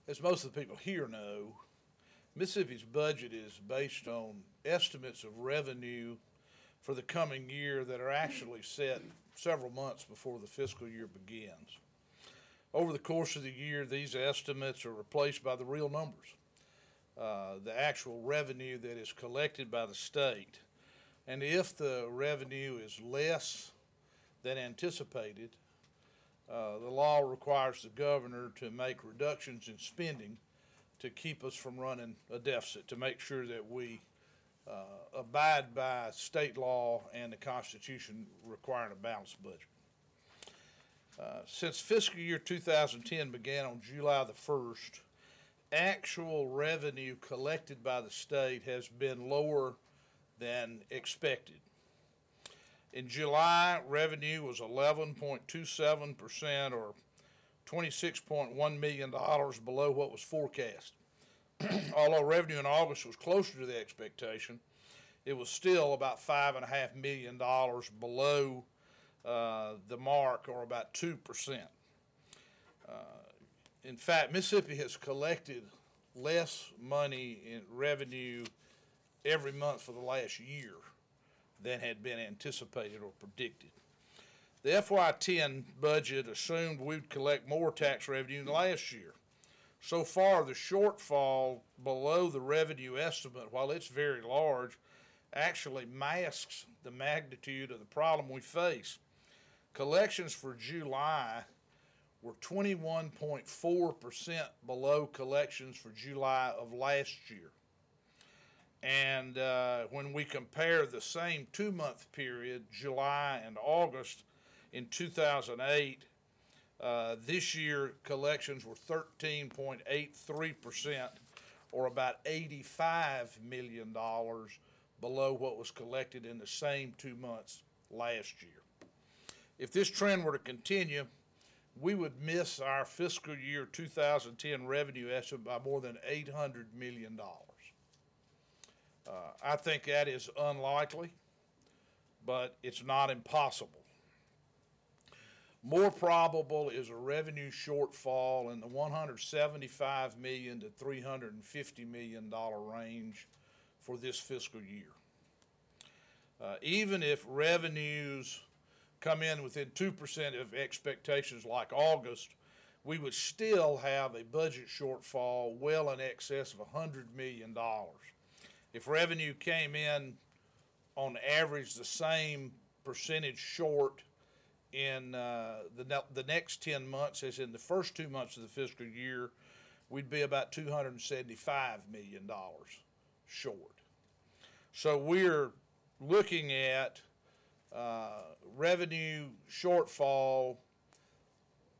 As most of the people here know, Mississippi's budget is based on estimates of revenue for the coming year that are actually set several months before the fiscal year begins. Over the course of the year, these estimates are replaced by the real numbers, the actual revenue that is collected by the state. And if the revenue is less than anticipated, the law requires the governor to make reductions in spending to keep us from running a deficit, to make sure that we abide by state law and the Constitution requiring a balanced budget. Since fiscal year 2010 began on July the 1st, actual revenue collected by the state has been lower than expected. In July, revenue was 11.27% or $26.1 million below what was forecast. Although revenue in August was closer to the expectation, it was still about $5.5 million below the mark, or about 2%. In fact, Mississippi has collected less money in revenue every month for the last year than had been anticipated or predicted. The FY10 budget assumed we'd collect more tax revenue than last year. So far, the shortfall below the revenue estimate, while it's very large, actually masks the magnitude of the problem we face. Collections for July were 21.4% below collections for July of last year. And when we compare the same two-month period, July and August in 2008, this year collections were 13.83%, or about $85 million below what was collected in the same 2 months last year. If this trend were to continue, we would miss our fiscal year 2010 revenue estimate by more than $800 million. I think that is unlikely, but it's not impossible. More probable is a revenue shortfall in the $175 million to $350 million range for this fiscal year. Even if revenues come in within 2% of expectations like August, we would still have a budget shortfall well in excess of $100 million. If revenue came in on average the same percentage short in the next 10 months as in the first 2 months of the fiscal year, we'd be about $275 million short. So we're looking at revenue shortfall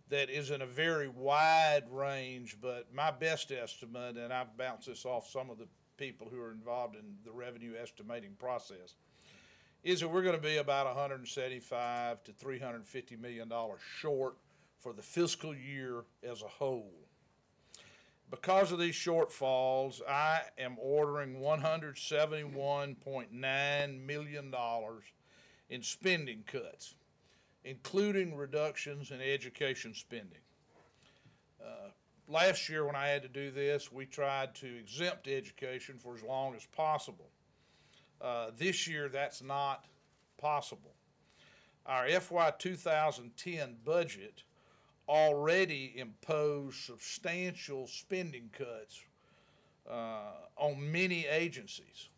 that is in a very wide range, but my best estimate, and I've bounced this off some of the people who are involved in the revenue estimating process, is that we're going to be about $175 to $350 million short for the fiscal year as a whole. Because of these shortfalls, I am ordering $171.9 million in spending cuts, including reductions in education spending. Last year when I had to do this, we tried to exempt education for as long as possible. This year that's not possible. Our FY 2010 budget already imposed substantial spending cuts on many agencies,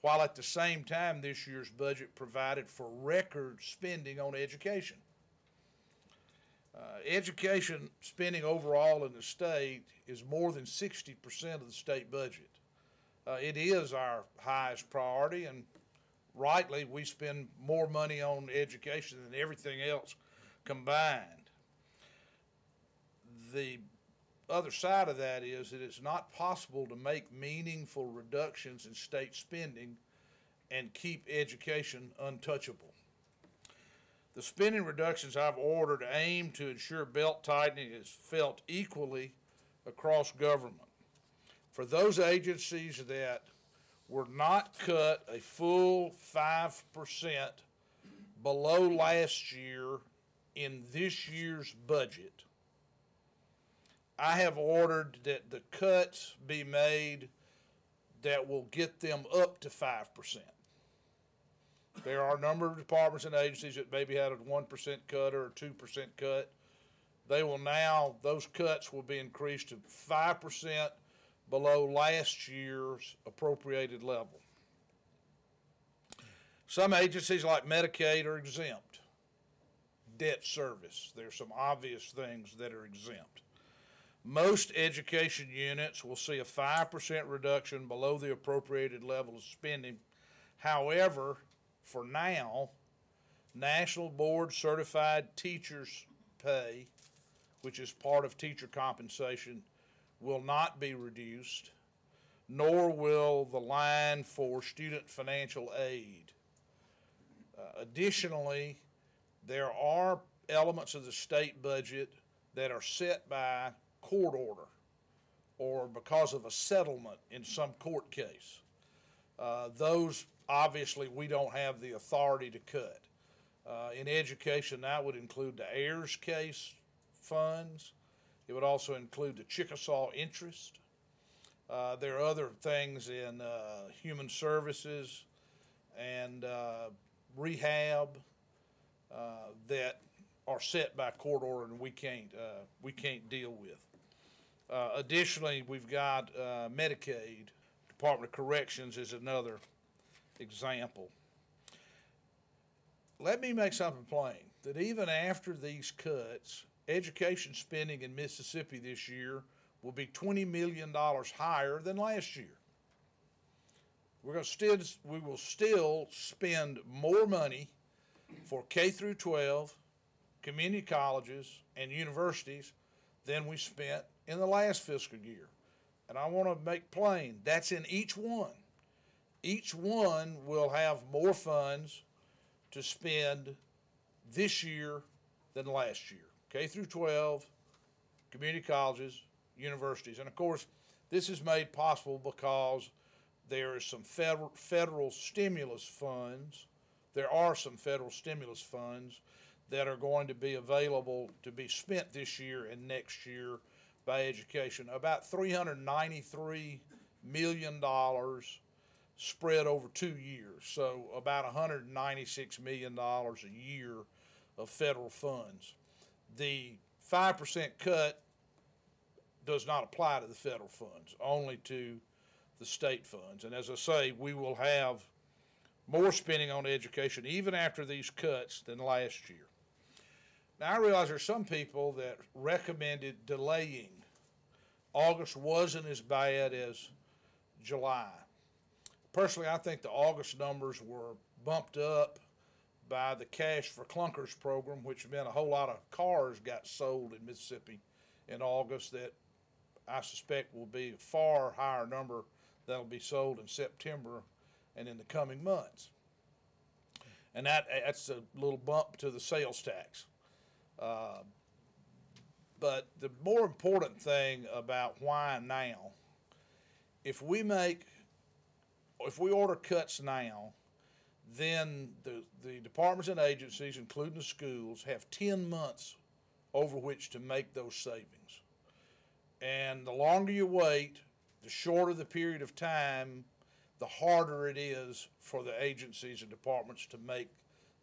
while at the same time this year's budget provided for record spending on education. Education spending overall in the state is more than 60% of the state budget. It is our highest priority, and rightly we spend more money on education than everything else combined. The other side of that is that it's not possible to make meaningful reductions in state spending and keep education untouchable. The spending reductions I've ordered aim to ensure belt tightening is felt equally across government. For those agencies that were not cut a full 5% below last year in this year's budget, I have ordered that the cuts be made that will get them up to 5%. There are a number of departments and agencies that maybe had a 1% cut or a 2% cut. They will now, those cuts will be increased to 5% below last year's appropriated level. Some agencies like Medicaid are exempt. Debt service, there's some obvious things that are exempt. Most education units will see a 5% reduction below the appropriated level of spending. However, for now, National Board Certified Teachers' Pay, which is part of teacher compensation, will not be reduced, nor will the line for student financial aid. Additionally, there are elements of the state budget that are set by court order or because of a settlement in some court case. Those, obviously, we don't have the authority to cut. In education, that would include the Ayers case funds. It would also include the Chickasaw interest. There are other things in human services and rehab that are set by court order and we can't deal with. Additionally, we've got Medicaid. Department of Corrections is another example. Let me make something plain, that even after these cuts, education spending in Mississippi this year will be $20 million higher than last year. We will still spend more money for K through 12, community colleges, and universities than we spent in the last fiscal year. And I want to make plain, that's in each one. Each one will have more funds to spend this year than last year. K through 12, community colleges, universities. And of course, this is made possible because there is some federal stimulus funds. There are some federal stimulus funds that are going to be available to be spent this year and next year by education. About $393 million spread over 2 years. So about $196 million a year of federal funds. The 5% cut does not apply to the federal funds, only to the state funds. And as I say, we will have more spending on education even after these cuts than last year. Now, I realize there's some people that recommended delaying. August wasn't as bad as July. Personally, I think the August numbers were bumped up by the Cash for Clunkers program, which meant a whole lot of cars got sold in Mississippi in August that I suspect will be a far higher number that'll be sold in September and in the coming months. And that's a little bump to the sales tax. But the more important thing about why now, if we order cuts now, then the departments and agencies, including the schools, have 10 months over which to make those savings. And the longer you wait, the shorter the period of time, the harder it is for the agencies and departments to make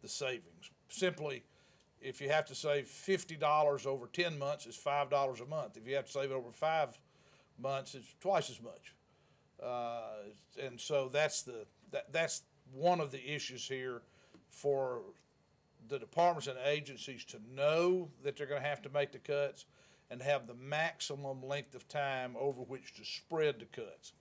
the savings. Simply, if you have to save $50 over 10 months, it's $5 a month. If you have to save it over 5 months, it's twice as much. And so that's one of the issues here for the departments and agencies to know that they're going to have to make the cuts and have the maximum length of time over which to spread the cuts.